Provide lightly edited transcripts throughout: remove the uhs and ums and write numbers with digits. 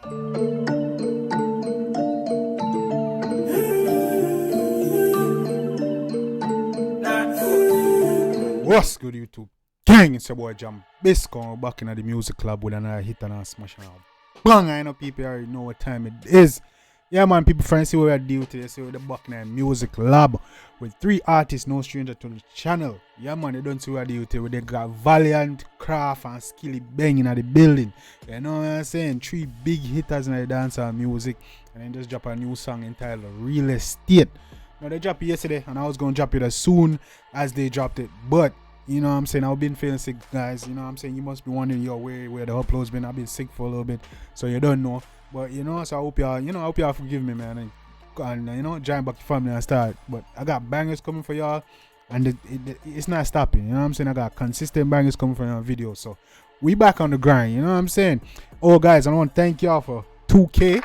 What's good, YouTube gang? It's your boy Jambisco back in the music club with another hit and a smash out. Bang! I know people already know what time it is. Yeah, man, people friends, see what we deal today. See what the back in the music lab with 3 artists, no stranger to the channel. Yeah, man, they don't see what deal today. They got Valiant, Kraff, and Skillibeng in the building. You know what I'm saying? 3 big hitters in the dancehall music, and then just drop a new song entitled Real Estate. Now they dropped it yesterday, and I was gonna drop it as soon as they dropped it, but you know what I'm saying, I've been feeling sick, guys. You know what I'm saying, you must be wondering where the upload's been. I've been sick for a little bit, so you don't know. But you know, so I hope y'all forgive me, man, and you know, join back the family and start. But I got bangers coming for y'all, and it's not stopping. You know what I'm saying? I got consistent bangers coming for y'all videos, so we back on the grind. You know what I'm saying? Oh, guys, I want to thank y'all for 2K.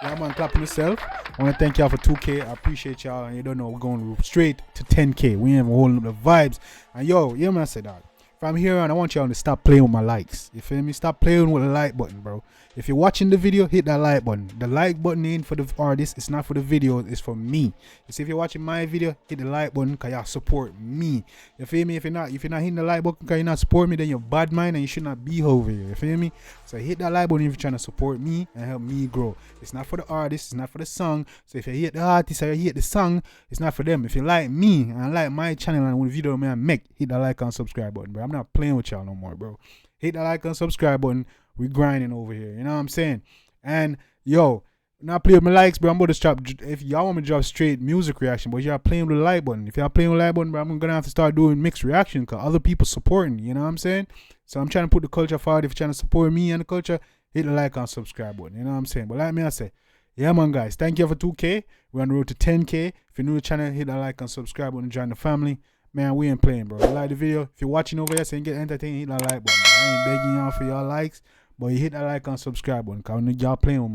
Yeah, man, clapping myself. I want to thank y'all for 2K. I appreciate y'all. And you don't know, we're going straight to 10K. We ain't even holding up the vibes. And yo, you know what I said, dog. From here on, I want y'all to stop playing with my likes. You feel me? Stop playing with the like button, bro. If you're watching the video, hit that like button. The like button ain't for the artist. It's not for the video. It's for me. You see, if you're watching my video, hit the like button because y'all support me. You feel me? If you're not hitting the like button because you're not supporting me, then you're bad mind and you should not be over here. You feel me? So hit that like button if you're trying to support me and help me grow. It's not for the artist. It's not for the song. So if you hit the artist or you hit the song, it's not for them. If you like me and like my channel and what video I make, hit that like and subscribe button, bro. I'm not playing with y'all no more, bro. Hit that like and subscribe button. We grinding over here, you know what I'm saying? And yo, not play with my likes, bro. I'm about to drop. If y'all want me to drop straight music reaction, but y'all playing with the like button. If y'all playing with the like button, bro, I'm gonna have to start doing mixed reaction because other people supporting. You know what I'm saying? So I'm trying to put the culture forward. If you're trying to support me and the culture, hit the like and subscribe button. You know what I'm saying? But like me, I say, yeah, man, guys. Thank you for 2K. We're on the road to 10K. If you're new to the channel, hit the like and subscribe button and join the family. Man, we ain't playing, bro. Like the video. If you're watching over here, so you get entertained, hit that like button. I ain't begging y'all for y'all likes. But you hit that like and subscribe button, cause y'all playing with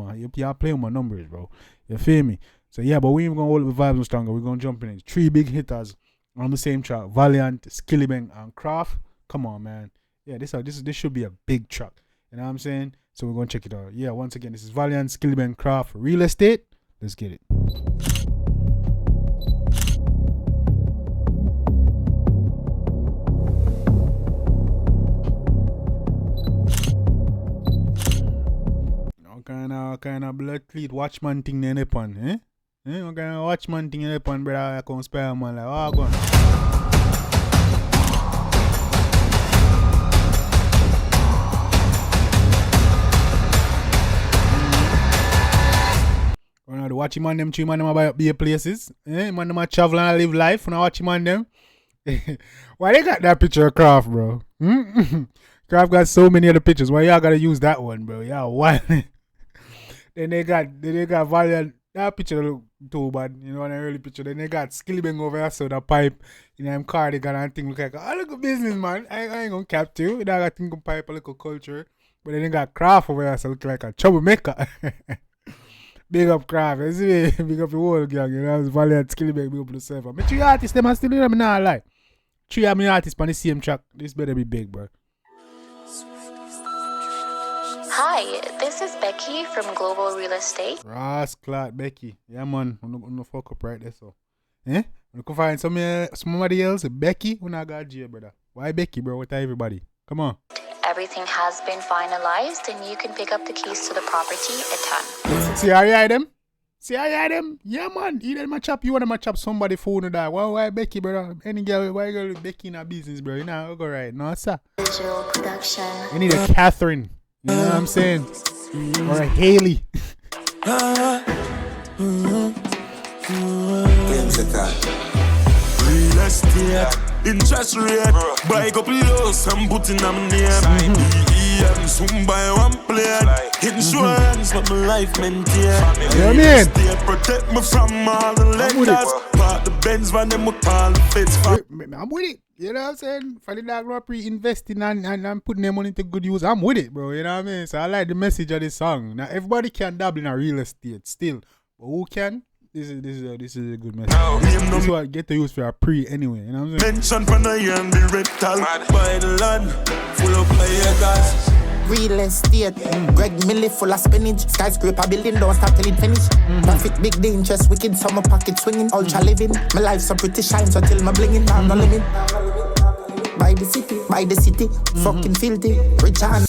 my numbers, bro. You feel me? So yeah, but we ain't gonna hold the vibes no stronger. We're gonna jump in it. 3 big hitters on the same track: Valiant, Skillibeng, and Kraff. Come on, man. Yeah, this should be a big track. You know what I'm saying? So we're gonna check it out. Yeah, once again, this is Valiant, Skillibeng, Kraff, Real Estate. Let's get it. Kind of blood cleat watchman thing in the pan, eh? What kind of watchman thing in the pan, brother? I can't spare man like, oh, go on. When I watch him on them, 3 man them about be places, eh? Man them travel and live life. When I watch him on them, why they got that picture of Kraff, bro? Kraff got so many other pictures. Why y'all gotta use that one, bro? Y'all wild. Then they got Valiant. That picture look too bad, you know, an early picture. Then they got Skillibeng over there, so the pipe, you know, cardigan and thing look like a little business, man. I ain't gonna cap you. They got think of pipe, a little culture. But then they got Kraff over there, so look like a troublemaker. Big up Kraff, you see? Big up the whole gang, you know, Valiant, Skillibeng, big up the server. But 3 artists, them are still in them, not lie. 3 of my artists on the same track. This better be big, bro. Hi, this is Becky from Global Real Estate. Rascal Becky. Yeah, man. I'm not fuck up right there, so. Eh? You can find somebody else. Becky, we not got J, brother. Why Becky, bro? What everybody? Come on. Everything has been finalized and you can pick up the keys to the property at 10. See how you hide them? See how you hide them? Yeah, man. You want to chop somebody phone or that. Why Becky, brother? Any girl, why girl Becky in her business, bro? You know, go right. No, sir. Digital production. You need a Catherine. You know what I'm saying? Or a Haley. Real estate, interest rate, buy a couple lows, I'm putting them name. Soon buy one plate. Insurance, but my life maintain. You mean? Protect me from all the letters. Part the Benz van them with all the fits. I'm with it. You know what I'm saying? For the dog rapper investing and putting their money to good use, I'm with it, bro. You know what I mean? So I like the message of this song. Now everybody can dabble in a real estate still, but who can? This is a good message. This is what I get to use for a pre anyway. You know what I'm saying? Mention from the young be rental. Buy the land, full of player guys. Real estate. Greg Millie full of spinach. Skyscraper building, don't stop till it finish. Profit big, the interest wicked, summer pocket swinging. Ultra living. My life so pretty shine, so till my blinging. I'm no limit. By the city, fucking filthy. Rich and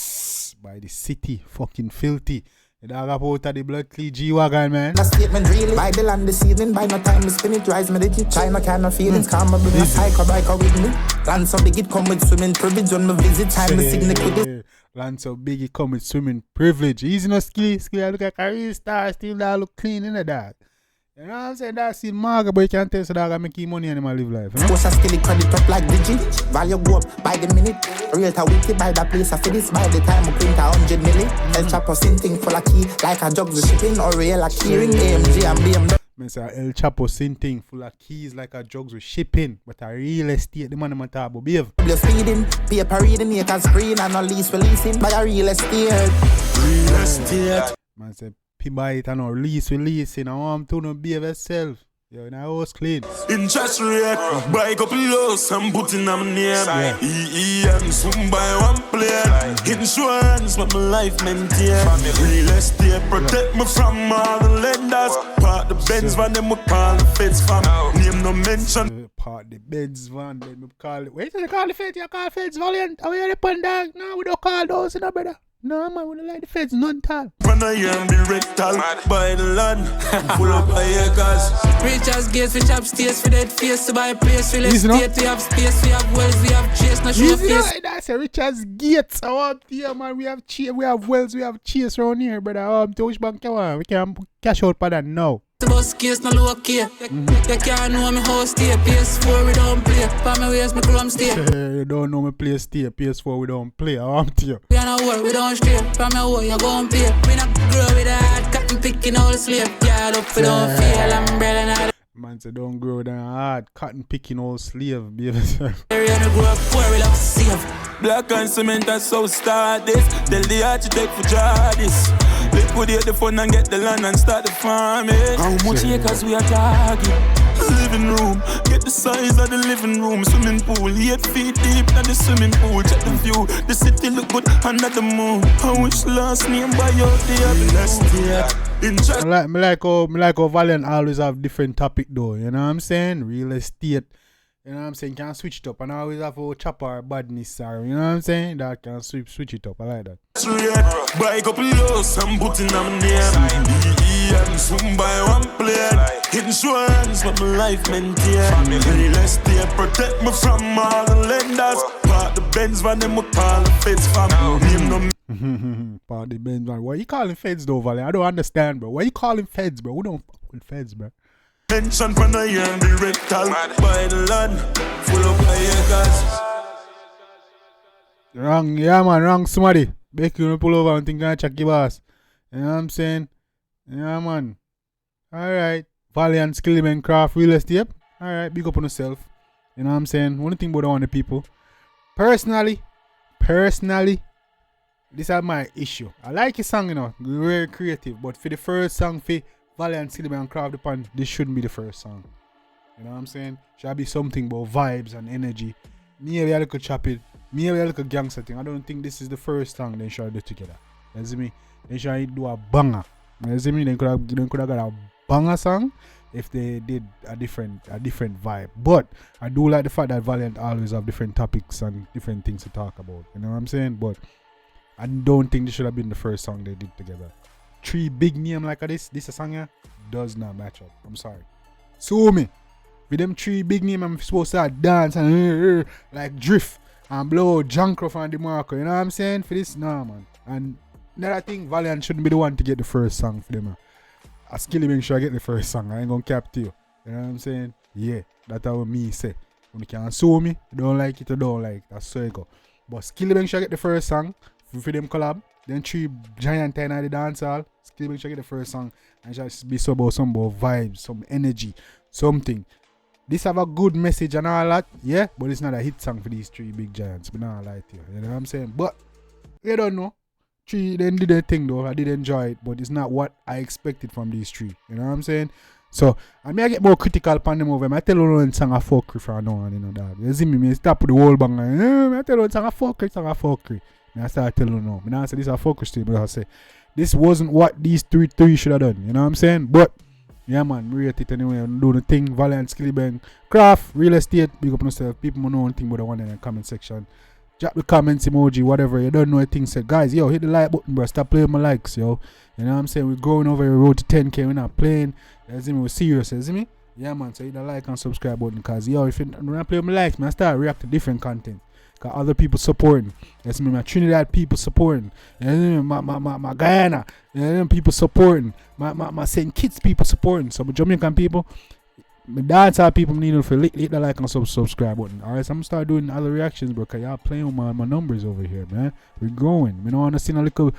by the city, fucking filthy. You dog up out of the blood clean G-Wagon, man. a statement really. By the land the season, by no time to spin it. Rise me digit, China kind of feelings. Come and bring a psycho biker with me. Land so big it come with swimming privilege. When me visit, time to signal with it. Land so big it come with swimming privilege. Easy no skill, I look like a real star, still that look clean in the dog. You know what I'm saying? That's in Marga, but you can't tell so dog I make you money and I live life. You know? Push a skill credit up like digit. Value go up by the minute. Real to wiki by the place I feel this. By the time I print 100 million. El Chapo thing full of key. Like a jug of shipping or real a keyring. AMG and BMW. I say El Chapo thing full of keys like a jugs with shipping. But a real estate, the man I'm talking about, behave. Speeding, paper reading, you can screen and no lease releasing. By a real estate. Real estate. Man say, P buy it and no releasing. I want to no behave yourself. Yo, in a house clean. Interest rate, buy a couple lows and put in my name. EEM, soon buy one plane. Insurance, but my life maintain. Real estate, protect me from all the lenders. Park the Benz van, them we call the feds fam. Name no mention. Park the Benz van, then we call it. Wait till they call the feds, you call feds Valiant. How you the dog? No, we don't call those, no brother. No, man, we don't like the feds, none time. When I am the rectal, buy the land, full up by acres. Rich as gates, we chop states for that face to buy a place. Real Easy, no? estate, we have space, we have wells, we have chase, no show Easy, no? face. That's a rich as gates. I want here, man. We have we have wells, we have chase around here, brother. To which bank you want? We can cash out for that now. The bus case, no low key. You can't know me how stay. PS4, we don't play. For me, where's my chrome stay? You don't know me play stay. PS4, we don't play. I want you. We are not work, we don't stray. For me, what you gon' pay? We not grow with a hard cotton picking all the slave. Yard up, we don't feel umbrella now. Man say don't grow down hard. Cotton picking old slave. Be yourself. Area no grow up poor, we love save. Black and cement and so start this. Tell the architect for draw this. Liquidate the fund and get the land and start the farming. How much acres we are talking? Living room, get the size of the living room. Swimming pool, 8 feet deep in the swimming pool. Check the view, the city look good under the moon. I wish last name by your day. I like how Valiant always have different topic though. You know what I'm saying? Real estate. You know what I'm saying? Can switch it up. And I always have a chopper badness or you know what I'm saying? That can switch it up. I like that. Buy a couple lows and put in my name. EEM, soon buy one plane. Insurance, but my life maintain. Real estate, protect me from all the lenders. Park the Benz van, them we call the feds fam. Name no Park the Benz van. Why you calling feds though, Valiant? I don't understand, bro. Why you calling feds, bro? We don't fuck with feds, bro. mention when I am the rectal. Buy the land, full of acres. Wrong, yeah man, wrong somebody. Becky you pull over and think I check your boss. You know what I'm saying? Yeah man. Alright. Valiant, Skillibeng, Kraff, real estate. Alright, big up on yourself. You know what I'm saying? One thing about the people. Personally, this is my issue. I like your song, you know, very creative, but for the first song for Valiant, Skillibeng and Kraff the Pan, this shouldn't be the first song. You know what I'm saying? Should be something about vibes and energy. Maybe a little chop it. Maybe a little gangster thing. I don't think this is the first song they should do together. You see me? They should do a banger. You see me? They could have got a banger song if they did a different vibe. But I do like the fact that Valiant always have different topics and different things to talk about. You know what I'm saying? But I don't think this should have been the first song they did together. 3 big names like this a song here does not match up. I'm sorry. Sue me. With them 3 big names, I'm supposed to dance and like drift and blow Jankroff and DeMarco. You know what I'm saying? For this, nah man. And another thing, Valiant shouldn't be the one to get the first song for them. A Skillibeng should get the first song. I ain't gonna cap to you. You know what I'm saying? Yeah, that's how me say. When you can sue me, you don't like it, you don't like it. That's so it go. But Skillibeng should get the first song for them collab. Then 3 giant time at the dance hall. Skillibeng should get the first song. And should be some about vibes, some energy, something. This have a good message and all that, yeah, but it's not a hit song for these 3 big giants. But not like you, you know what I'm saying? But you don't know. 3 then did their thing though. I did enjoy it, but it's not what I expected from these 3. You know what I'm saying? So I mean I get more critical upon them over. I tell you one song a fuckery for no one, you know that. You see me stop with the whole bang. I tell you one song a fuckery. I start telling you no. I say this is a focus team, but I say this wasn't what these three should have done. You know what I'm saying? But yeah, man, rate it anyway. I'm doing the thing. Valiant, Skillibeng, Kraff, real estate. Big up on yourself. People know anything about the one in the comment section. Drop the comments, emoji, whatever. You don't know a thing said. Guys, yo, hit the like button, bro. Stop playing my likes, yo. You know what I'm saying? We're going over the road to 10K. We're not playing. You see me? We're serious, you see me? Yeah, man. So hit the like and subscribe button. Because, yo, if you don't play my likes, man, I start react to different content. Because other people supporting. You see me? My Trinidad people supporting. You know what I mean? My Guyana. You know what I mean? People supporting. My St. Kitts people supporting. So, my Jamaican people. My dancehall people need to hit the like and subscribe button. Alright, so I'm gonna start doing other reactions, bro. Cause y'all playing with my numbers over here, man. We're growing. We don't wanna see no little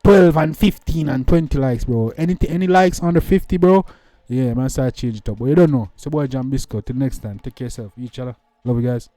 12 and 15 and 20 likes, bro. Any likes under 50, bro? Yeah, man, start change it up. But you don't know. It's your boy Jambisco. Till next time, take care of yourself. Each other. Love you guys.